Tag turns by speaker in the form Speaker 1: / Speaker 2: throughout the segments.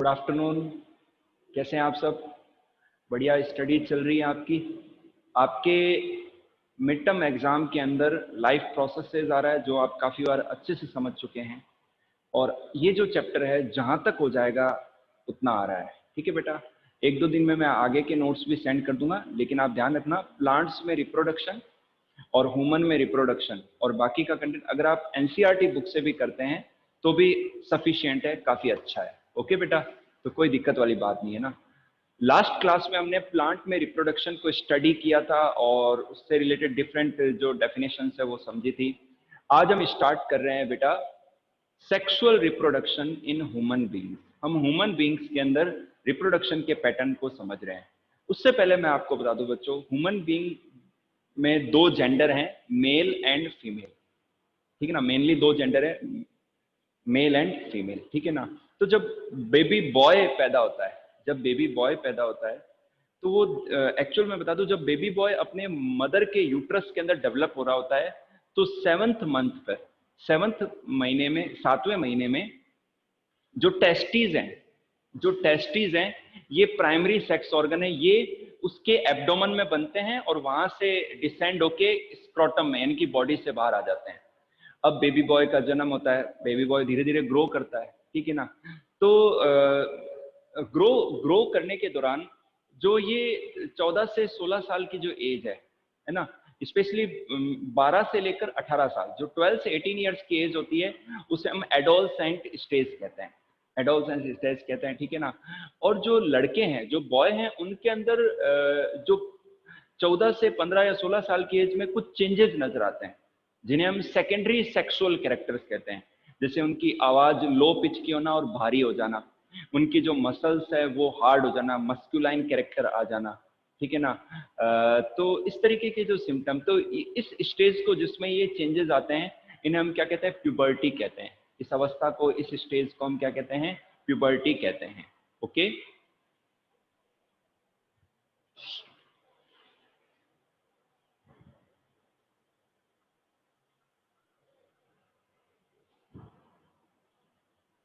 Speaker 1: Good afternoon. कैसे हैं आप सब? बढ़िया स्टडी चल रही है आपकी? आपके मिड टर्म एग्जाम के अंदर लाइफ प्रोसेसेस आ रहा है जो आप काफ़ी बार अच्छे से समझ चुके हैं, और ये जो चैप्टर है जहाँ तक हो जाएगा उतना आ रहा है। ठीक है बेटा, एक दो दिन में मैं आगे के नोट्स भी सेंड कर दूंगा, लेकिन आप ध्यान रखना प्लांट्स में रिप्रोडक्शन और ह्यूमन में रिप्रोडक्शन और बाकी का कंटेंट अगर आप एनसीईआरटी बुक से भी करते हैं तो भी सफिशिएंट है, काफ़ी अच्छा है। ओके बेटा, तो कोई दिक्कत वाली बात नहीं है ना। लास्ट क्लास में हमने प्लांट में रिप्रोडक्शन को स्टडी किया था और उससे रिलेटेड डिफरेंट जो डेफिनेशंस है वो समझी थी। आज हम स्टार्ट कर रहे हैं बेटा sexual reproduction in human beings. हम ह्यूमन बींग्स के अंदर रिप्रोडक्शन के पैटर्न को समझ रहे हैं। उससे पहले मैं आपको बता दूं बच्चों, ह्यूमन बींग में दो जेंडर हैं, मेल एंड फीमेल। ठीक है ना, मेनली दो जेंडर है, मेल एंड फीमेल। ठीक है ना। तो जब बेबी बॉय पैदा होता है, तो वो एक्चुअल में बता दूं, जब बेबी बॉय अपने मदर के यूट्रस के अंदर डेवलप हो रहा होता है तो सेवंथ मंथ पर, सेवंथ महीने में, सातवें महीने में जो टेस्टीज हैं ये प्राइमरी सेक्स ऑर्गन है, ये उसके एब्डोमन में बनते हैं और वहां से डिसेंड होके स्क्रोटम में यानी कि बॉडी से बाहर आ जाते हैं। अब बेबी बॉय का जन्म होता है, बेबी बॉय धीरे धीरे ग्रो करता है। ठीक है ना। तो ग्रो करने के दौरान जो ये 14 से 16 साल की जो एज है ना, स्पेशली 12 से लेकर 18 साल, जो 12 से 18 ईयर्स की एज होती है उसे हम एडोलसेंट स्टेज कहते हैं, एडोलसेंट स्टेज कहते हैं। ठीक है ना। और जो लड़के हैं, जो बॉय हैं, उनके अंदर जो 14 से 15 या 16 साल की एज में कुछ चेंजेस नजर आते हैं जिन्हें हम सेकेंडरी सेक्सुअल कैरेक्टर्स कहते हैं। जैसे उनकी आवाज लो पिच की होना और भारी हो जाना, उनकी जो मसल्स है वो हार्ड हो जाना, मस्कुलाइन कैरेक्टर आ जाना। ठीक है ना। तो इस तरीके के जो सिम्टम, तो इस स्टेज को जिसमें ये चेंजेस आते हैं इन्हें हम क्या कहते हैं? प्यूबर्टी कहते हैं। इस अवस्था को, इस स्टेज को हम क्या कहते हैं? प्यूबर्टी कहते हैं। ओके।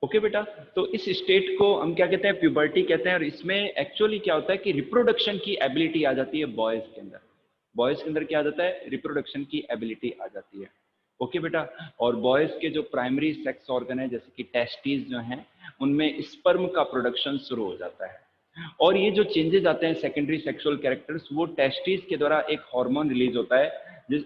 Speaker 1: ओके बेटा, तो इस स्टेट को हम क्या कहते हैं? प्यूबर्टी कहते हैं। और इसमें एक्चुअली क्या होता है कि रिप्रोडक्शन की एबिलिटी आ जाती है बॉयज के अंदर। बॉयज के अंदर क्या आ जाता है? रिप्रोडक्शन की एबिलिटी आ जाती है। ओके बेटा। और बॉयज के जो प्राइमरी सेक्स ऑर्गन है जैसे कि टेस्टिस जो हैं, उनमें स्पर्म का प्रोडक्शन शुरू हो जाता है। और ये जो चेंजेस आते हैं सेकेंडरी सेक्सुअल कैरेक्टर्स, वो टेस्टिस के द्वारा एक हार्मोन रिलीज होता है,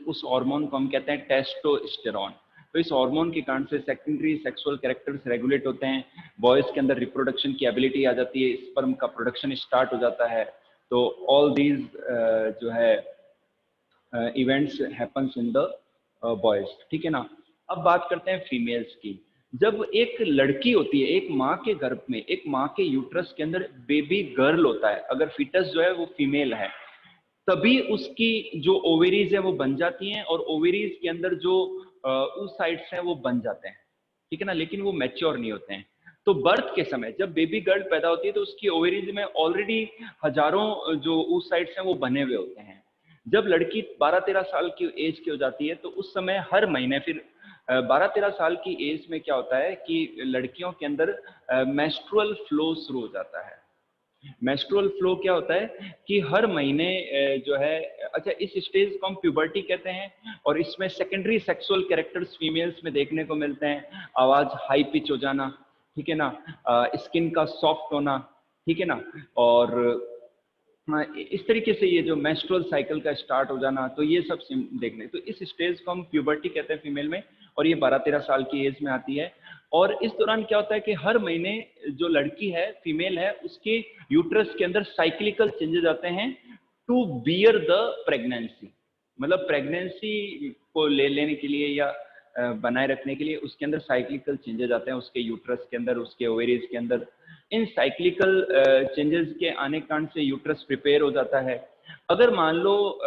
Speaker 1: उस हार्मोन को हम कहते हैं टेस्टोस्टेरोन। तो इस हार्मोन के कारण से सेकेंडरी सेक्सुअल कैरेक्टर्स रेगुलेट होते हैं, बॉयज के अंदर रिप्रोडक्शन की एबिलिटी आ जाती है, स्पर्म का प्रोडक्शन स्टार्ट हो जाता है। तो ऑल दीज जो है events happens in the boys. ठीक है ना। अब बात करते हैं फीमेल्स की। जब एक लड़की होती है, एक माँ के गर्भ में, एक माँ के यूट्रस के अंदर बेबी गर्ल होता है, अगर फीटस जो है वो फीमेल है, तभी उसकी जो ओवेरीज है वो बन जाती हैं और ओवेरीज के अंदर जो oocytes हैं वो बन जाते हैं। ठीक है ना। लेकिन वो मैच्योर नहीं होते हैं। तो बर्थ के समय जब बेबी गर्ल पैदा होती है तो उसकी ओवेरीज में ऑलरेडी हजारों जो oocytes हैं वो बने हुए होते हैं। जब लड़की 12-13 साल की एज की हो जाती है तो उस समय हर महीने फिर 12-13 साल की एज में क्या होता है कि लड़कियों के अंदर मेंस्ट्रुअल फ्लो शुरू हो जाता है। मेंस्ट्रुअल फ्लो क्या होता है कि हर महीने जो है, अच्छा, इस स्टेज को हम प्यूबर्टी कहते हैं। और इसमें सेकेंडरी सेक्सुअल कैरेक्टर्स फीमेल्स में देखने को मिलते हैं, आवाज हाई पिच हो जाना, ठीक है ना, स्किन का सॉफ्ट होना, ठीक है ना। और हाँ, इस तरीके से ये जो मेंस्ट्रुअल साइकिल का स्टार्ट हो जाना, तो ये सब देखने, तो इस स्टेज को हम प्यूबर्टी कहते हैं फीमेल में, और ये 12-13 साल की एज में आती है। और इस दौरान क्या होता है कि हर महीने जो लड़की है, फीमेल है, उसके यूट्रस के अंदर साइक्लिकल चेंजेस आते हैं टू बियर द प्रेगनेंसी। मतलब प्रेगनेंसी को लेने के लिए या बनाए रखने के लिए उसके अंदर साइक्लिकल चेंजेस आते हैं, उसके यूट्रस के अंदर, उसके ओवेरीज के अंदर। इन साइक्लिकल चेंजेस के आने के कारण से यूट्रस प्रिपेयर हो जाता है। अगर मान लो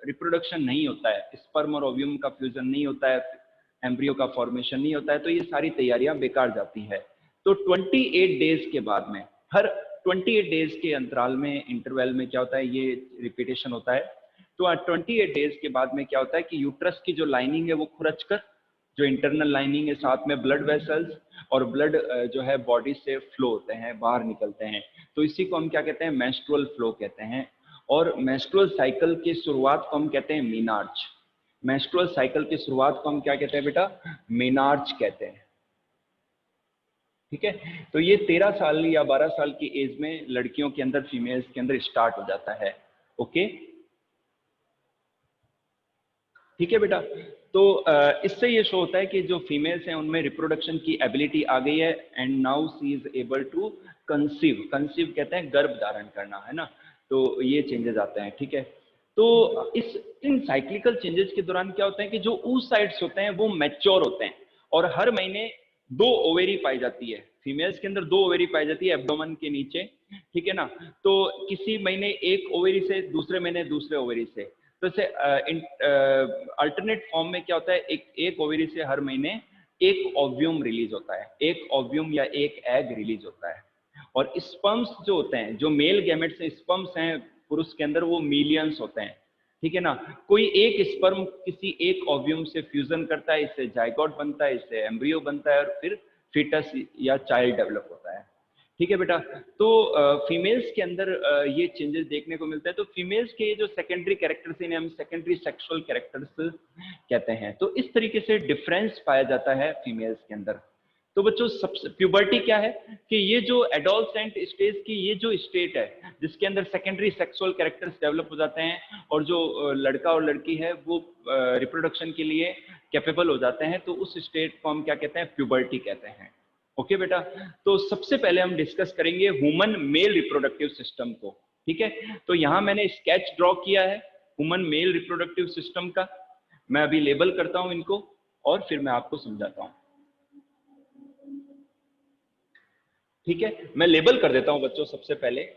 Speaker 1: रिप्रोडक्शन नहीं होता है, स्पर्म और ओव्यूम का फ्यूजन नहीं होता है, एम्ब्रियो का फॉर्मेशन नहीं होता है, तो ये सारी तैयारियां बेकार जाती है। तो 28 डेज के बाद में, हर 28 डेज के अंतराल में, इंटरवल में क्या होता है, ये रिपीटेशन होता है। तो 28 डेज के बाद में क्या होता है कि यूट्रस की जो लाइनिंग है वो खुरच कर, जो इंटरनल लाइनिंग है, साथ में ब्लड वेसल्स और ब्लड जो है बॉडी से फ्लो होते हैं, बाहर निकलते हैं, तो इसी को हम क्या कहते हैं, मेंस्ट्रुअल फ्लो कहते हैं। और मेंस्ट्रुअल साइकिल की शुरुआत को हम कहते हैं मीनार्च। मेंस्ट्रुअल साइकिल की शुरुआत को हम क्या कहते हैं बेटा, मीनार्च कहते हैं। ठीक है, तो ये 13 साल या 12 साल की एज में लड़कियों के अंदर, फीमेल्स के अंदर स्टार्ट हो जाता है। ओके, ठीक है बेटा। तो इससे ये शो होता है कि जो फीमेल्स हैं उनमें रिप्रोडक्शन की एबिलिटी आ गई है, and now she is able to conceive. Conceive कहते हैं गर्भ धारण करना, है ना। तो ये चेंजेस आते हैं, ठीक है। तो इस इन साइक्लिकल चेंजेस के दौरान क्या होता है कि जो oocytes होते हैं वो मैच्योर होते हैं, और हर महीने 2 ओवेरी पाई जाती है। फीमेल्स के अंदर 2 ओवेरी पाई जाती है एब्डोमेन के नीचे, ठीक है ना। तो किसी महीने एक ओवेरी से, दूसरे महीने दूसरे ओवेरी से। तो इसे अल्टरनेट फॉर्म में क्या होता है, एक ओवेरी से हर महीने एक ओव्यूम रिलीज होता है, एक ओव्यूम या एक एग रिलीज होता है। और स्पर्म्स जो होते हैं, जो मेल गैमेट्स हैं, स्पर्म्स हैं पुरुष के अंदर, वो मिलियंस होते हैं, ठीक है ना। कोई एक स्पर्म किसी एक ओव्यूम से फ्यूजन करता है, इससे जाइगोट बनता है, इससे एम्ब्रियो बनता है, और फिर फीटस या चाइल्ड डेवलप होता है। ठीक है बेटा। तो फीमेल्स के अंदर ये चेंजेस देखने को मिलता है। तो फीमेल्स के जो सेकेंडरी कैरेक्टर्स, इन्हें हम सेकेंडरी सेक्सुअल कैरेक्टर्स कहते हैं। तो इस तरीके से डिफरेंस पाया जाता है फीमेल्स के अंदर। तो बच्चों, सबसे प्यूबर्टी क्या है कि ये जो एडोलसेंट स्टेज की ये जो स्टेट है, जिसके अंदर सेकेंडरी सेक्सुअल कैरेक्टर्स डेवलप हो जाते हैं, और जो लड़का और लड़की है वो रिप्रोडक्शन के लिए कैपेबल हो जाते हैं, तो उस स्टेट को हम क्या कहते हैं, प्यूबर्टी कहते हैं। ओके बेटा। तो सबसे पहले हम डिस्कस करेंगे ह्यूमन मेल रिप्रोडक्टिव सिस्टम को। ठीक है, तो यहां मैंने स्केच ड्रॉ किया है ह्यूमन मेल रिप्रोडक्टिव सिस्टम का। मैं अभी लेबल करता हूं इनको, और फिर मैं आपको समझाता हूं। ठीक है, मैं लेबल कर देता हूं बच्चों सबसे पहले।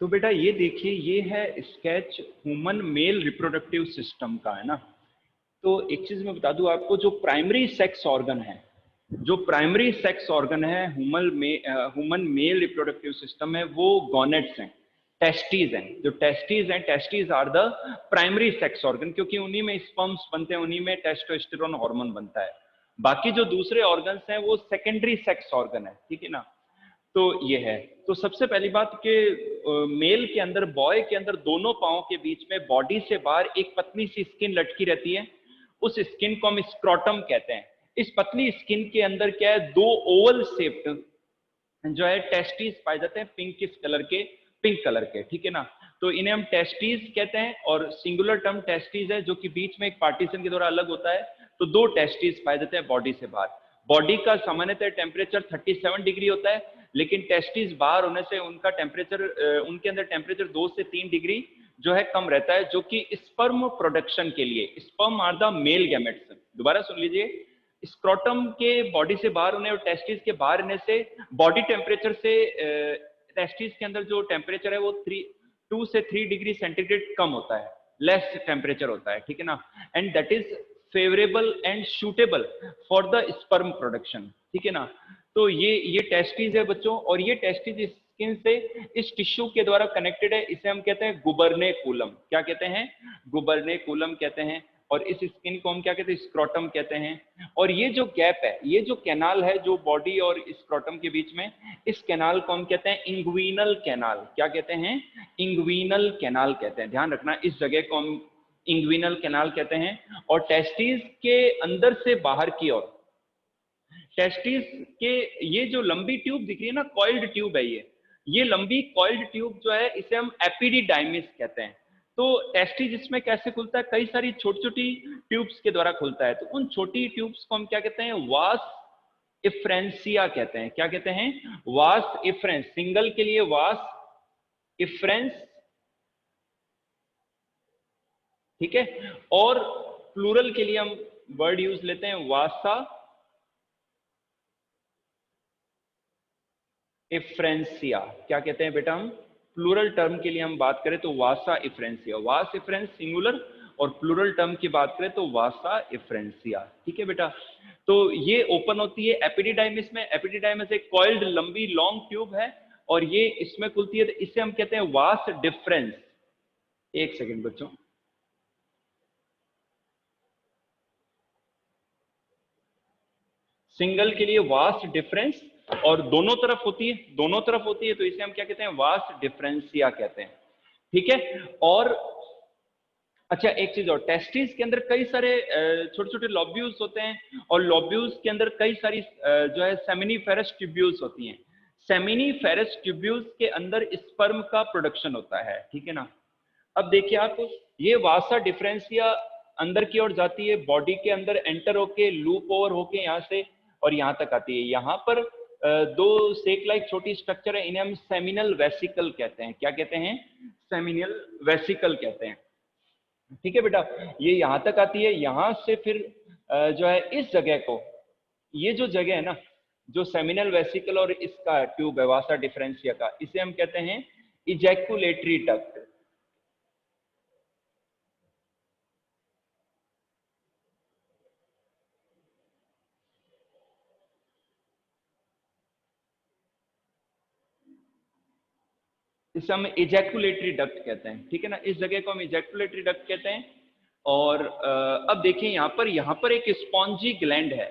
Speaker 1: तो बेटा ये देखिए, ये है sketch human male reproductive system का, है ना। तो एक चीज मैं बता दूं आपको, जो प्राइमरी सेक्स ऑर्गन है, जो प्राइमरी सेक्स ऑर्गन है ह्यूमन मेल रिप्रोडक्टिव सिस्टम है, वो गॉनेट्स हैं, टेस्टीज हैं। जो टेस्टीज हैं, testes are the primary sex organ, क्योंकि उन्हीं में स्पर्म्स बनते हैं, उन्हीं में टेस्टोस्टेरोन हार्मोन बनता है। बाकी जो दूसरे ऑर्गन्स हैं वो सेकेंडरी सेक्स ऑर्गन है, ठीक है ना। तो ये है। तो सबसे पहली बात कि मेल के अंदर, बॉय के अंदर दोनों पांवों के बीच में बॉडी से बाहर एक पतली सी स्किन लटकी रहती है, उस स्किन को हम स्क्रोटम कहते हैं। इस पतली स्किन के अंदर क्या है, दो ओवल शेप्ड जो है टेस्टीज पाए जाते हैं, पिंक कलर के, ठीक है ना। तो इन्हें हम टेस्टीज कहते हैं, और सिंगुलर टर्म टेस्टीज है, जो कि बीच में एक पार्टीशन के द्वारा अलग होता है। तो दो टेस्टीज पाए जाते हैं बॉडी से बाहर। बॉडी का सामान्यतः टेम्परेचर 37 डिग्री होता है, लेकिन टेस्टीज बाहर होने से उनका टेम्परेचर, उनके अंदर टेम्परेचर 2 से 3 डिग्री जो है कम रहता है, जो कि स्पर्म प्रोडक्शन के लिए, sperm are the male gametes. दोबारा सुन लीजिए, स्क्रोटम के बॉडी से बाहर होने और टेस्टिस के बाहर रहने से बॉडी टेम्परेचर से टेस्टिस के अंदर जो टेम्परेचर है वो 2 से 3 डिग्री सेंटीग्रेड कम होता है, लेस टेम्परेचर होता है, ठीक है ना। And that is favourable and suitable for the sperm production, ठीक है ना। तो ये टेस्टिस है बच्चों, और ये टेस्टिस स्किन से इस टिश्यू के द्वारा कनेक्टेड है। इसे हम कहते हैं गुबर्नेकुलम। क्या कहते हैं? गुबर्नेकुलम कहते हैं। और इस स्किन को हम क्या कहते हैं? स्क्रोटम कहते हैं। और ये जो गैप है, ये जो कैनाल है जो बॉडी और स्क्रोटम के बीच में, इस कैनाल को हम कहते हैं इंग्विनल कैनाल। क्या कहते हैं? इंग्विनल कैनाल कहते हैं। ध्यान रखना, इस जगह को हम इंग्विनल कैनाल कहते हैं। और टेस्टिस के अंदर से बाहर की ओर, टेस्टिस के ये जो लंबी ट्यूब दिख रही है ना, कॉइल्ड ट्यूब है ये लंबी कॉइल्ड ट्यूब जो है, इसे हम एपिडिडाइमिस कहते हैं। तो टेस्टिस इसमें कैसे खुलता है? कई सारी छोटी छोटी ट्यूब्स के द्वारा खुलता है। तो उन छोटी ट्यूब्स को हम क्या कहते हैं? वास इफ्रेंसिया कहते हैं। क्या कहते हैं? वास इफ्रेंस। सिंगल के लिए वास इफ्रेंस, ठीक है। और प्लूरल के लिए हम वर्ड यूज लेते हैं वासा इफ्रेंसिया। क्या कहते हैं बेटा? हम प्लूरल टर्म के लिए हम बात करें तो वासा इफ्रेंसिया, वास इफ्रेंस सिंगुलर, और प्लूरल टर्म की बात करें तो वासा इफ्रेंसिया, ठीक है बेटा। तो ये ओपन होती है एपिडिडाइमिस में। एपिडिडाइमिस एक कॉइल्ड लंबी लॉन्ग ट्यूब है, और ये इसमें खुलती है, तो इसे हम कहते हैं वास डिफरेंस। एक सेकेंड बच्चों, सिंगल के लिए वास्ट डिफरेंस, और दोनों तरफ होती है, दोनों तरफ होती है, तो इसे हम क्या कहते हैं? वास्ट डिफरेंसिया कहते हैं, ठीक है। और अच्छा, एक चीज और, टेस्टिस के अंदर कई सारे छोटे छोटे लॉब्यूल्स होते हैं, और लॉब्यूल्स के अंदर कई सारी जो है सेमिनिफेरस ट्यूब्यूल्स होती हैं। सेमिनिफेरस ट्यूब्यूल्स के अंदर स्पर्म का प्रोडक्शन होता है, ठीक है ना। अब देखिए आप, ये वासा डिफरेंसिया अंदर की ओर जाती है, बॉडी के अंदर एंटर होके लूप ओवर होके यहाँ से और यहाँ तक आती है। यहाँ पर दो सेक लाइक छोटी स्ट्रक्चर है, इन्हें हम सेमिनल वेसिकल कहते हैं। क्या कहते हैं? सेमिनल वेसिकल कहते हैं, ठीक है बेटा। ये यहां तक आती है, यहां से फिर जो है इस जगह को, ये जो जगह है ना, जो सेमिनल वेसिकल और इसका ट्यूब है वासा डिफरेंशिया का, इसे हम कहते हैं इजैकुलेटरी डक्ट। इसे हम इजैकुलेटरी डक्ट कहते हैं, ठीक है ना। इस जगह को हम इजैकुलेटरी डक्ट कहते हैं। और अब देखिए यहाँ पर एक स्पॉन्जी ग्लैंड है।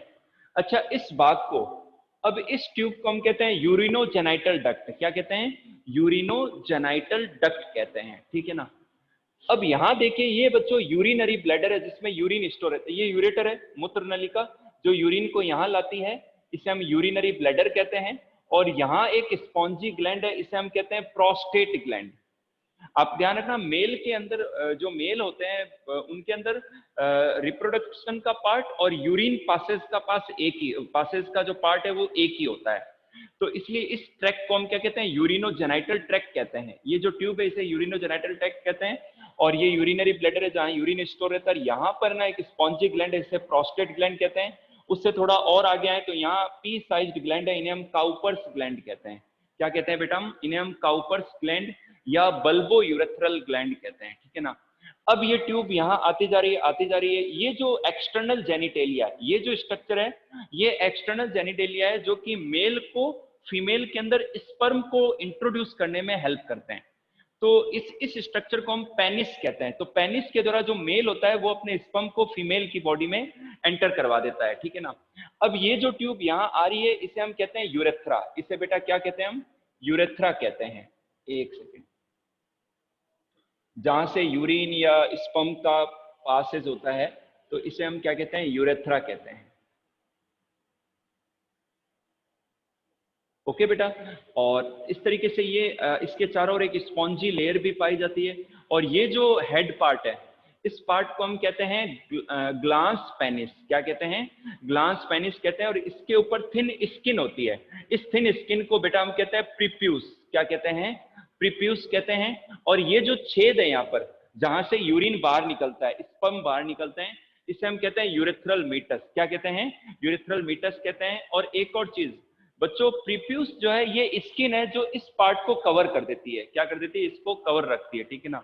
Speaker 1: अच्छा, इस भाग को, अब इस ट्यूब को हम कहते हैं यूरिनोजेनाइटल डक्ट। क्या कहते हैं? यूरिनोजेनाइटल डक्ट कहते हैं, ठीक है ना। अब यहाँ देखिए, ये बच्चों यूरिनरी ब्लैडर है, जिसमें यूरिन स्टोर है। ये यूरेटर है, मूत्र नलिका, जो यूरिन को यहाँ लाती है, इसे हम यूरिनरी ब्लैडर कहते हैं। और यहाँ एक स्पॉन्जी ग्लैंड है, इसे हम कहते हैं प्रोस्टेट ग्लैंड। आप ध्यान रखना, मेल के अंदर जो मेल होते हैं उनके अंदर रिप्रोडक्शन का पार्ट और यूरिन पासेज का पासेज का जो पार्ट है वो एक ही होता है। तो इसलिए इस ट्रैक को हम क्या कहते हैं? यूरिनोजेनाइटल ट्रैक कहते हैं। ये जो ट्यूब है इसे यूरिनोजेनाइटल ट्रैक कहते हैं। और ये यूरिनरी ब्लैडर है जहाँ यूरिन स्टोर रहता है। यहाँ पर ना एक स्पॉन्जी ग्लैंड है, इसे प्रोस्टेट ग्लैंड कहते हैं। उससे थोड़ा और आगे आए तो यहाँ पी साइज्ड ग्लैंड है, इन्हें हम काउपर्स ग्लैंड कहते हैं। क्या कहते हैं बेटा? हम इन्हें हम काउपर्स ग्लैंड या बल्बो यूरेथ्रल ग्लैंड कहते हैं, ठीक है ना। अब ये ट्यूब यहाँ आती जा रही है, आती जा रही है। ये जो एक्सटर्नल जेनिटेलिया, ये जो स्ट्रक्चर है, ये एक्सटर्नल जेनिटेलिया है जो कि मेल को फीमेल के अंदर स्पर्म को इंट्रोड्यूस करने में हेल्प करते हैं। तो इस स्ट्रक्चर को हम पेनिस कहते हैं। तो पेनिस के द्वारा जो मेल होता है वो अपने स्पर्म को फीमेल की बॉडी में एंटर करवा देता है, ठीक है ना। अब ये जो ट्यूब यहाँ आ रही है इसे हम कहते हैं यूरेथ्रा। इसे बेटा क्या कहते हैं हम? यूरेथ्रा कहते हैं। एक सेकेंड। जहां से यूरिन या स्पर्म का पासेज होता है तो इसे हम क्या कहते हैं? यूरेथ्रा कहते हैं। ओके बेटा। और इस तरीके से ये इसके चारों ओर एक स्पॉन्जी लेयर भी पाई जाती है। और ये जो हेड पार्ट है, इस पार्ट को हम कहते हैं ग्लांस पेनिस। क्या कहते हैं? ग्लांस पेनिस कहते हैं। और इसके ऊपर थिन स्किन होती है। इस थिन स्किन को बेटा हम कहते हैं प्रीप्यूस। क्या कहते हैं? प्रीप्यूस कहते हैं। और ये जो छेद है यहाँ पर, जहां से यूरिन बाहर निकलता है, स्पर्म बाहर निकलते हैं, इसे हम कहते हैं यूरेथ्रल मीटस। क्या कहते हैं? यूरेथ्रल मीटस कहते हैं। और एक और चीज बच्चों, प्रीप्यूस जो है ये स्किन है जो इस पार्ट को कवर कर देती है। क्या कर देती है? इसको कवर रखती है, ठीक है ना।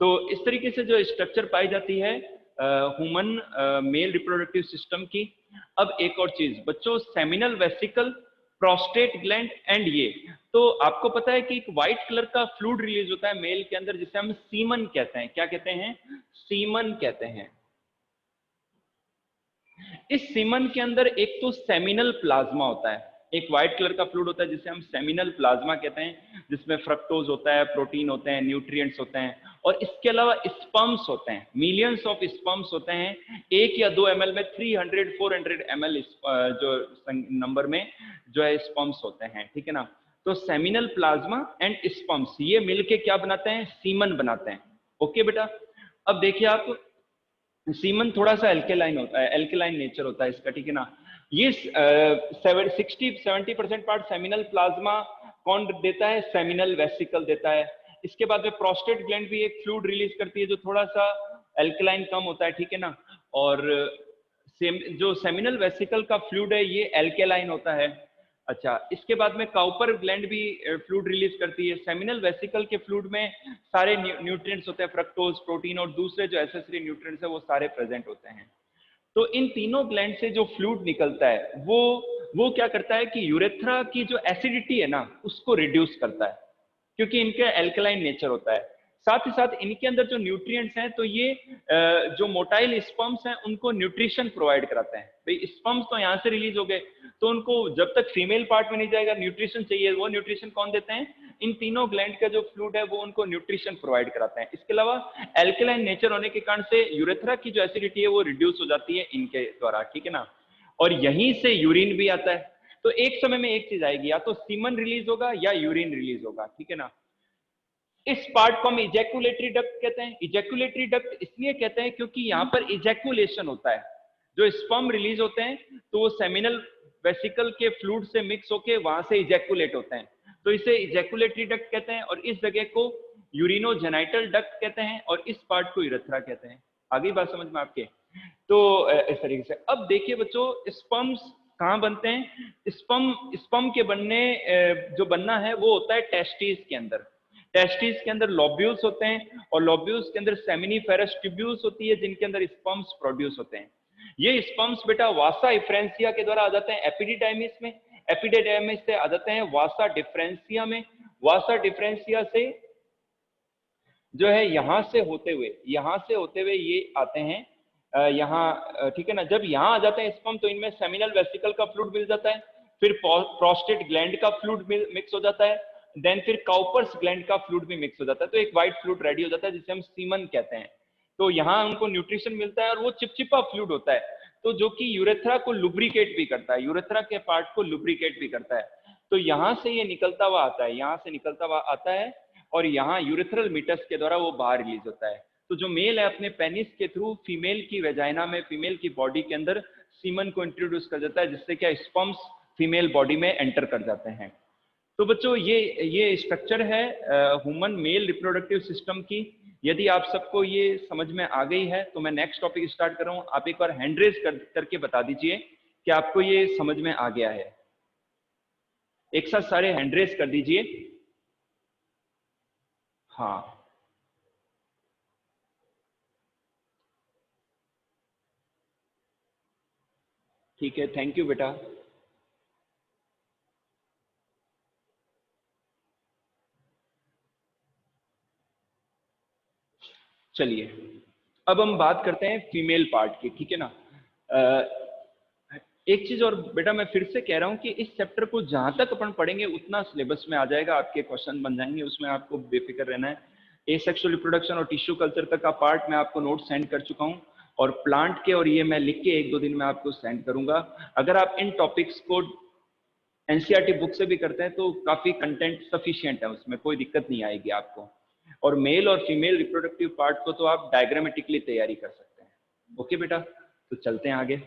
Speaker 1: तो इस तरीके से जो स्ट्रक्चर पाई जाती है ह्यूमन मेल रिप्रोडक्टिव सिस्टम की। अब एक और चीज बच्चों, seminal vesicle, prostate gland and ये, तो आपको पता है कि एक व्हाइट कलर का फ्लूइड रिलीज होता है मेल के अंदर जिसे हम सीमन कहते हैं। क्या कहते हैं? सीमन कहते हैं। इस सीमन के अंदर एक तो सेमिनल प्लाज्मा होता है, एक व्हाइट कलर का फ्लूइड होता है जिसे हम सेमिनल प्लाज्मा कहते हैं, जिसमें फ्रक्टोज होता है, प्रोटीन होते हैं, न्यूट्रिएंट्स होते हैं। और इसके अलावा स्पर्म्स होते हैं, मिलियंस ऑफ स्पर्म्स होते हैं। 1 या 2 ml में 300-400 ml जो नंबर में जो है स्पर्म्स होते हैं, ठीक है ना। तो सेमिनल प्लाज्मा एंड स्पर्म्स ये मिलके क्या बनाते हैं? सीमन बनाते हैं। ओके बेटा। अब देखिए आप, सीमन थोड़ा सा एल्केलाइन होता है, एल्केलाइन नेचर होता है इसका, ठीक है ना। ये 60-70% पार्ट सेमिनल प्लाज्मा कौन देता है? सेमिनल वेसिकल देता है। इसके बाद में प्रोस्टेट ग्लैंड भी एक फ्लूइड रिलीज करती है जो थोड़ा सा एल्केलाइन कम होता है, ठीक है ना। और जो सेमिनल वेसिकल का फ्लूइड है ये एल्केलाइन होता है। अच्छा, इसके बाद में काउपर ग्लैंड भी फ्लूइड रिलीज करती है। सेमिनल वेसिकल के फ्लूइड में सारे न्यूट्रिएंट्स होते हैं, फ्रक्टोज, प्रोटीन और दूसरे जो एसेसरी न्यूट्रिएंट्स है वो सारे प्रेजेंट होते हैं। तो इन तीनों ग्लैंड से जो फ्लूइड निकलता है वो क्या करता है कि यूरेथ्रा की जो एसिडिटी है ना उसको रिड्यूस करता है, क्योंकि इनका एल्कलाइन नेचर होता है। साथ ही साथ इनके अंदर जो न्यूट्रिएंट्स हैं तो ये जो मोटाइल स्पर्म्स हैं उनको न्यूट्रिशन प्रोवाइड कराते हैं। भाई स्पर्म्स तो यहाँ से रिलीज हो गए, तो उनको जब तक फीमेल पार्ट में नहीं जाएगा न्यूट्रिशन चाहिए, वो न्यूट्रिशन कौन देते हैं? इन तीनों ग्लैंड का जो फ्लूइड है वो उनको न्यूट्रिशन प्रोवाइड कराते हैं। इसके अलावा एल्कलाइन नेचर होने के कारण से यूरेथ्रा की जो एसिडिटी है वो रिड्यूस हो जाती है इनके द्वारा, ठीक है ना। और यहीं से यूरिन भी आता है। तो एक समय में एक चीज आएगी, या तो सीमन रिलीज होगा या यूरिन रिलीज होगा, ठीक है ना। इस पार्ट को हम इजैकुलेटरी डक्ट कहते हैं। इजैकुलेटरी डक्ट इसलिए कहते हैं क्योंकि यहाँ पर इजैकुलेशन होता है। जो स्पर्म रिलीज होते हैं तो वो सेमिनल वेसिकल के फ्लूइड से मिक्स होके वहां से इजैकुलेट होते हैं, तो इसे इजैकुलेटरी डक्ट कहते हैं। और इस जगह को यूरिनोजेनाइटल डक्ट कहते हैं और इस पार्ट को यूरेथ्रा कहते हैं। आगे बात समझ में आपके? तो इस तरीके से अब देखिए बच्चों, स्पर्म्स कहाँ बनते हैं? स्पर्म के बनने जो बनना है वो होता है टेस्टिस के अंदर। टेस्टिस के अंदर लोब्यूल्स होते हैं और लोब्यूल्स के अंदर सेमिनिफेरस ट्यूब्यूल्स होती है जिनके अंदर स्पर्म्स प्रोड्यूस होते हैं। ये स्पर्म्स बेटा वासा इफ्रेंसिया के द्वारा आ जाते हैं एपिडिडाइमिस में, एपिडिडाइमिस से आ जाते हैं वासा डिफरेंसिया में, वासा डिफरेंसिया से जो है यहां से होते हुए ये आते हैं यहाँ, ठीक है ना। जब यहाँ आ जाते हैं स्पर्म तो इनमें सेमिनल वेसिकल का फ्लूइड मिल जाता है, फिर प्रोस्टेट ग्लैंड का फ्लूइड मिक्स हो जाता है, देन फिर काउपर्स ग्लैंड का फ्लूइड भी मिक्स हो जाता है, तो एक व्हाइट फ्लूइड रेडी हो जाता है जिसे हम सीमन कहते हैं। तो यहाँ उनको न्यूट्रिशन मिलता है और वो चिपचिपा फ्लूइड होता है, तो जो कि यूरेथ्रा को लुब्रिकेट भी करता है, यूरेथ्रा के पार्ट को लुब्रिकेट भी करता है। तो यहाँ से ये निकलता हुआ आता है, यहाँ से निकलता हुआ आता है और यहाँ यूरेथ्रल मीटस के द्वारा वो बाहर रिलीज होता है। तो जो मेल है अपने पेनिस के थ्रू फीमेल की वेजाइना में, फीमेल की बॉडी के अंदर सीमन को इंट्रोड्यूस कर देता है, जिससे क्या स्पर्म्स फीमेल बॉडी में एंटर कर जाते हैं। तो बच्चों ये स्ट्रक्चर है ह्यूमन मेल रिप्रोडक्टिव सिस्टम की। यदि आप सबको ये समझ में आ गई है तो मैं नेक्स्ट टॉपिक स्टार्ट कर रहा हूँ। आप एक बार हैंड रेज करके बता दीजिए कि आपको ये समझ में आ गया है। एक साथ सारे हैंड रेज कर दीजिए। हाँ ठीक है, थैंक यू बेटा। चलिए अब हम बात करते हैं फीमेल पार्ट की, ठीक है ना। अ, एक चीज और बेटा, मैं फिर से कह रहा हूं कि इस चैप्टर को जहां तक अपन पढ़ेंगे उतना सिलेबस में आ जाएगा, आपके क्वेश्चन बन जाएंगे, उसमें आपको बेफिक्र रहना है। एसेक्सुअल रिप्रोडक्शन और टिश्यू कल्चर तक का पार्ट मैं आपको नोट सेंड कर चुका हूं, और प्लांट के और ये मैं लिख के एक दो दिन में आपको सेंड करूंगा। अगर आप इन टॉपिक्स को एनसीईआरटी बुक से भी करते हैं तो काफी कंटेंट सफिशिएंट है, उसमें कोई दिक्कत नहीं आएगी आपको। और मेल और फीमेल रिप्रोडक्टिव पार्ट को तो आप डायग्रामेटिकली तैयारी कर सकते हैं। ओके बेटा, तो चलते हैं आगे।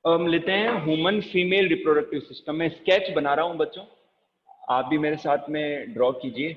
Speaker 1: अब हम लेते हैं ह्यूमन फीमेल रिप्रोडक्टिव सिस्टम में स्केच बना रहा हूं बच्चों, आप भी मेरे साथ में ड्रॉ कीजिए।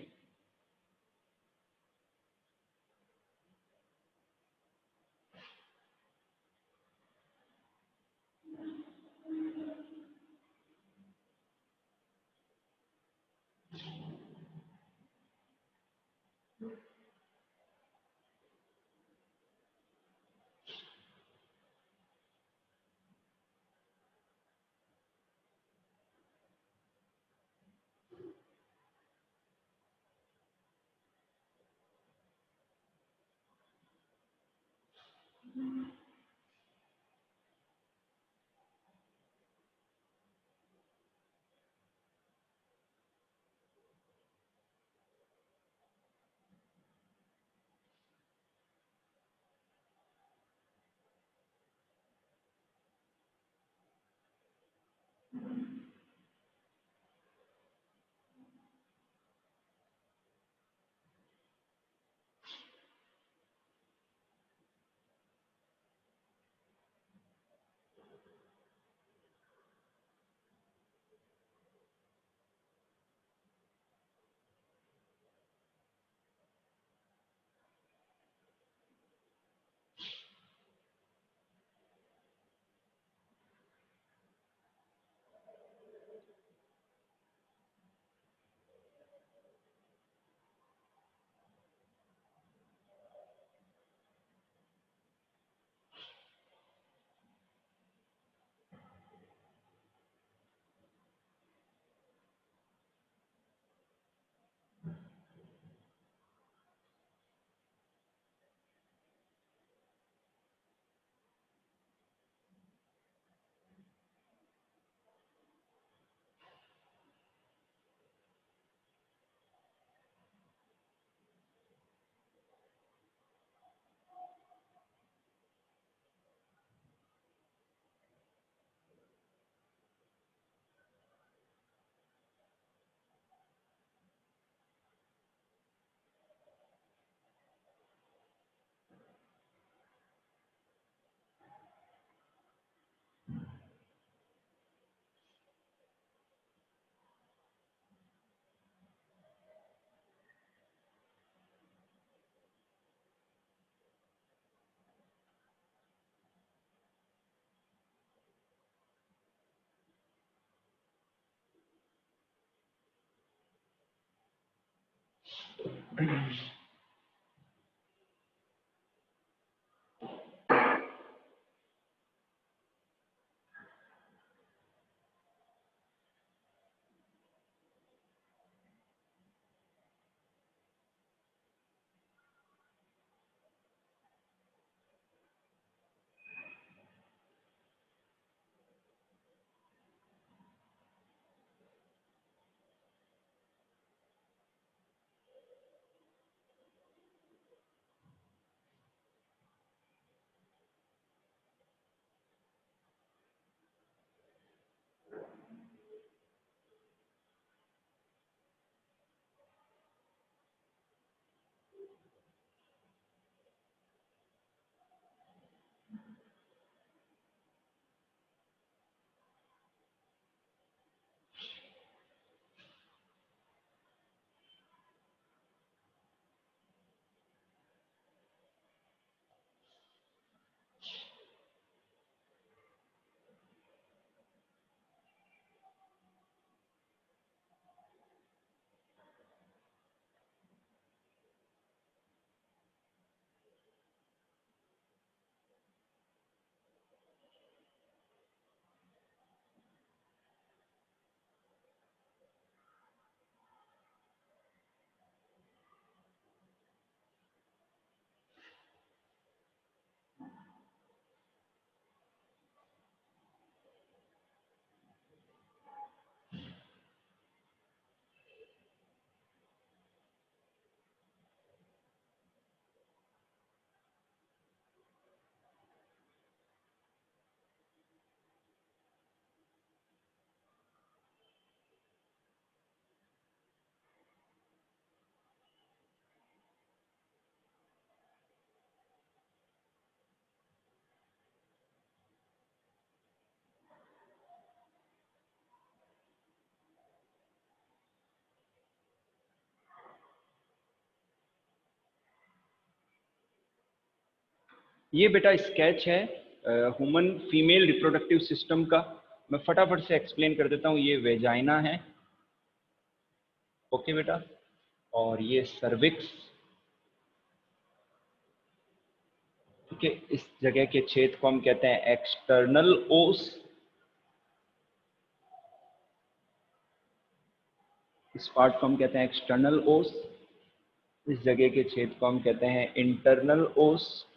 Speaker 1: ये बेटा स्केच है ह्यूमन फीमेल रिप्रोडक्टिव सिस्टम का। मैं फटाफट से एक्सप्लेन कर देता हूँ। ये वेजाइना है, ओके बेटा, और ये सर्विक्स, ठीक है। इस जगह के छेद को हम कहते हैं एक्सटर्नल ओस, इस पार्ट को हम कहते हैं एक्सटर्नल ओस। इस जगह के छेद को हम कहते हैं इंटरनल ओस।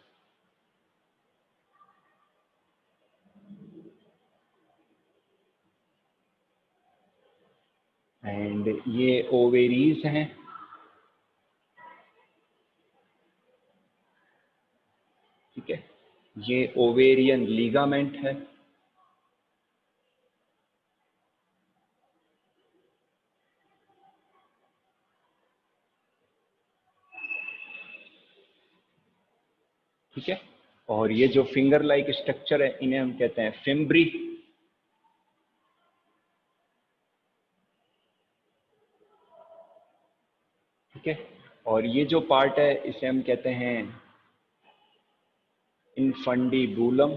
Speaker 1: एंड ये ओवेरीज हैं, ठीक है। ये ओवेरियन लीगामेंट है, ठीक है। और ये जो फिंगर लाइक स्ट्रक्चर है इन्हें हम कहते हैं फिम्ब्री, ठीक है। और ये जो पार्ट है इसे हम कहते हैं इनफंडीबुलम,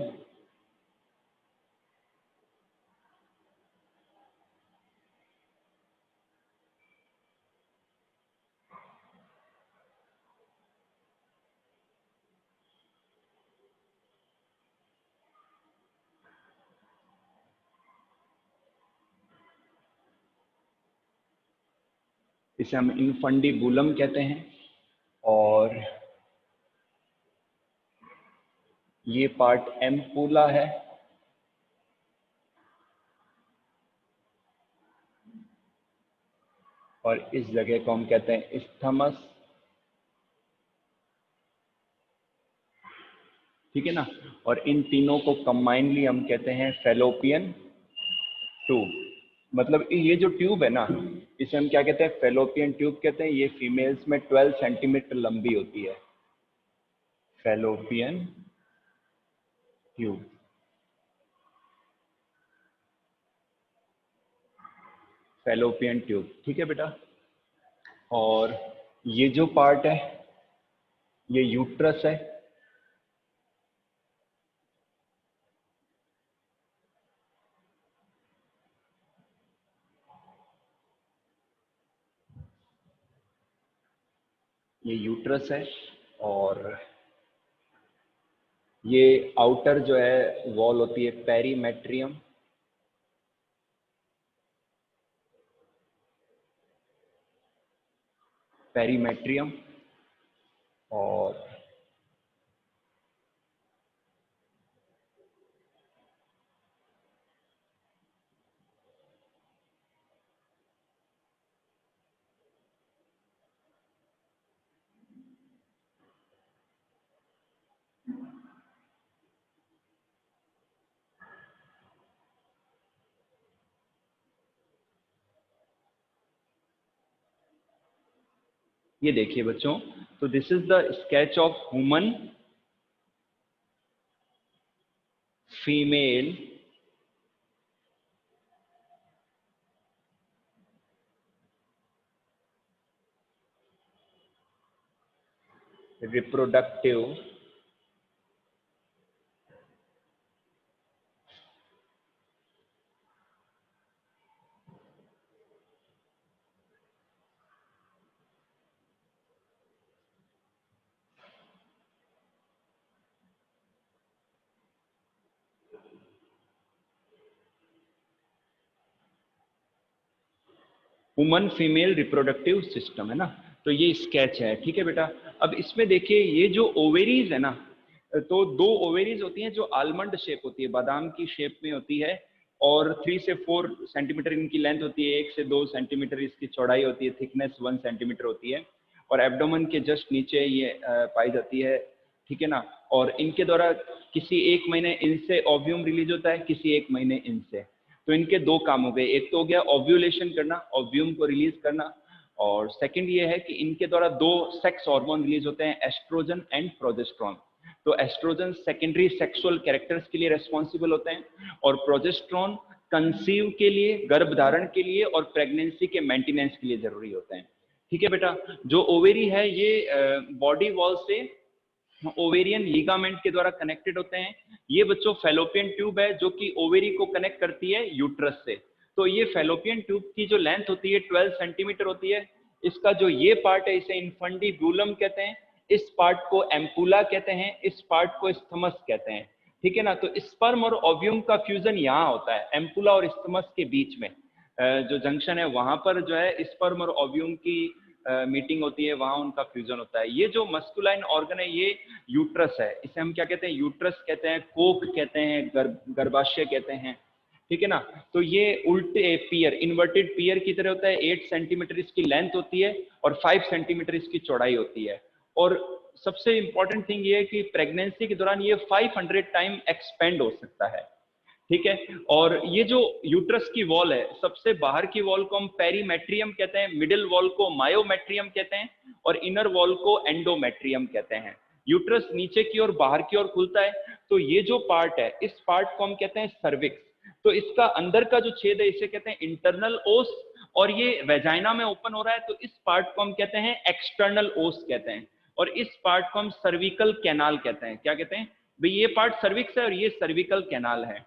Speaker 1: इसे हम इनफंडीबुलम कहते हैं। और ये पार्ट एम्पुला है, और इस जगह को हम कहते हैं इस्थमस, ठीक है ना। और इन तीनों को कंबाइनली हम कहते हैं फेलोपियन ट्यूब। मतलब ये जो ट्यूब है ना, इसे हम क्या कहते हैं, फेलोपियन ट्यूब कहते हैं। ये फीमेल्स में 12 सेंटीमीटर लंबी होती है, फेलोपियन ट्यूब, फेलोपियन ट्यूब, ठीक है बेटा। और ये जो पार्ट है ये यूट्रस है, ये यूट्रस है। और ये आउटर जो है वॉल होती है पेरीमेट्रियम, पेरीमेट्रियम। और ये देखिए बच्चों, तो this is the sketch of human female reproductive woman female reproductive system है ना। तो ये स्केच है, ठीक है बेटा। अब इसमें देखिए ये जो ओवेरीज है ना, तो दो ओवेरीज होती हैं जो आलमंड शेप होती है, बादाम की शेप में होती है। और 3 से 4 सेंटीमीटर इनकी लेंथ होती है, 1 से 2 सेंटीमीटर इसकी चौड़ाई होती है, थिकनेस 1 सेंटीमीटर होती है। और एब्डोमेन के जस्ट नीचे ये पाई जाती है, ठीक है ना। और इनके द्वारा किसी एक महीने इनसे ओव्यूम रिलीज होता है, किसी एक महीने इनसे। तो इनके दो काम हो गए, एक तो हो गया ओव्यूलेशन करना, ओव्यूम को रिलीज करना। और सेकंड ये है कि इनके द्वारा दो सेक्स हार्मोन रिलीज होते हैं, एस्ट्रोजन एंड प्रोजेस्टेरोन। तो एस्ट्रोजन सेकेंडरी सेक्सुअल कैरेक्टर्स के लिए रेस्पॉन्सिबल होते हैं, और प्रोजेस्टेरोन कंसीव के लिए, गर्भधारण के लिए और प्रेगनेंसी के मेंटेनेंस के लिए जरूरी होते हैं, ठीक है बेटा। जो ओवेरी है ये बॉडी वॉल से ओवेरियन लिगामेंट के द्वारा कनेक्टेड होते हैं। ये बच्चों फेलोपियन ट्यूब है जो कि ओवेरी को कनेक्ट करती है यूट्रस से। तो ये फेलोपियन ट्यूब की जो लेंथ होती है 12 सेंटीमीटर होती है। इसका जो ये पार्ट है इसे इन्फंडिब्यूलम कहते हैं, इस पार्ट को एम्पुला कहते हैं, इस पार्ट को स्थमस कहते हैं। ठीक है ना। तो स्पर्म और ओव्यूम का फ्यूजन यहाँ होता है एम्पुला और स्थमस के बीच में, जो जंक्शन है वहां पर जो है स्पर्म और ओव्यूम की मीटिंग होती है, वहां उनका फ्यूजन होता है। ये जो मस्कुलाइन ऑर्गन है ये यूट्रस है, इसे हम क्या कहते हैं, यूट्रस कहते हैं, कोक कहते हैं, गर्भाशय कहते हैं। ठीक है ना। तो ये उल्टे पियर, इन्वर्टेड पियर की तरह होता है। 8 सेंटीमीटर इसकी लेंथ होती है और 5 सेंटीमीटर इसकी चौड़ाई होती है। और सबसे इंपॉर्टेंट थिंग ये है कि प्रेगनेंसी के दौरान ये 500 टाइम एक्सपेंड हो सकता है। ठीक है। और ये जो यूट्रस की वॉल है, सबसे बाहर की वॉल को हम पेरीमेट्रियम कहते हैं, मिडिल वॉल को मायोमेट्रियम कहते हैं और इनर वॉल को एंडोमेट्रियम कहते हैं। यूट्रस नीचे की ओर बाहर की ओर खुलता है। तो ये जो पार्ट है इस पार्ट को हम कहते हैं सर्विक्स। तो इसका अंदर का जो छेद है इसे कहते हैं इंटरनल ओस, और ये वेजाइना में ओपन हो रहा है तो इस पार्ट को हम कहते हैं एक्सटर्नल ओस कहते हैं। और इस पार्ट को हम सर्विकल कैनाल कहते हैं। क्या कहते हैं भाई, ये पार्ट सर्विक्स है और ये सर्विकल कैनाल है।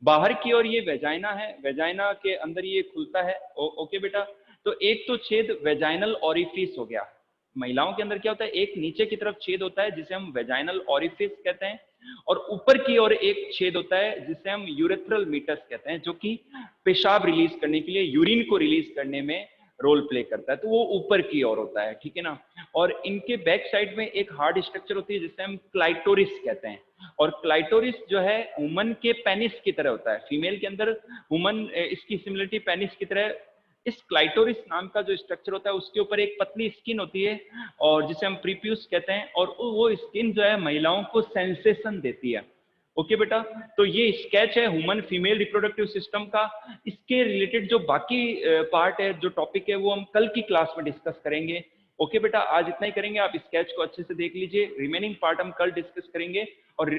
Speaker 1: बाहर की ओर ये वेजाइना है, वेजाइना के अंदर ये खुलता है। ओके बेटा। तो एक तो छेद वेजाइनल ओरिफिस हो गया। महिलाओं के अंदर क्या होता है, एक नीचे की तरफ छेद होता है जिसे हम वेजाइनल ओरिफिस कहते हैं, और ऊपर की ओर एक छेद होता है जिसे हम यूरेथ्रल मीटस कहते हैं, जो कि पेशाब रिलीज करने के लिए, यूरिन को रिलीज करने में रोल प्ले करता है। तो वो ऊपर की ओर होता है। ठीक है ना। और इनके बैक साइड में एक हार्ड स्ट्रक्चर होती है जिसे हम क्लाइटोरिस कहते हैं। और क्लाइटोरिस जो है वुमन के पेनिस की तरह होता है। फीमेल के अंदर वुमन इसकी सिमिलरिटी पेनिस की तरह। इस क्लाइटोरिस नाम का जो स्ट्रक्चर होता है उसके ऊपर एक पतली स्किन होती है और जिसे हम प्रीप्यूस कहते हैं, और वो स्किन जो है महिलाओं को सेंसेशन देती है। ओके बेटा। तो ये स्केच है ह्यूमन फीमेल रिप्रोडक्टिव सिस्टम का। इसके रिलेटेड जो बाकी पार्ट है, जो टॉपिक है, वो हम कल की क्लास में डिस्कस करेंगे। ओके बेटा, आज इतना ही करेंगे। आप स्केच को अच्छे से देख लीजिए, रिमेनिंग पार्ट हम कल डिस्कस करेंगे। और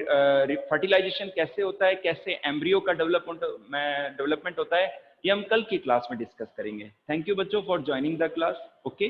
Speaker 1: फर्टिलाइजेशन कैसे होता है, कैसे एम्ब्रियो का डेवलपमेंट होता है, ये हम कल की क्लास में डिस्कस करेंगे। थैंक यू बच्चों for joining the class. Okay.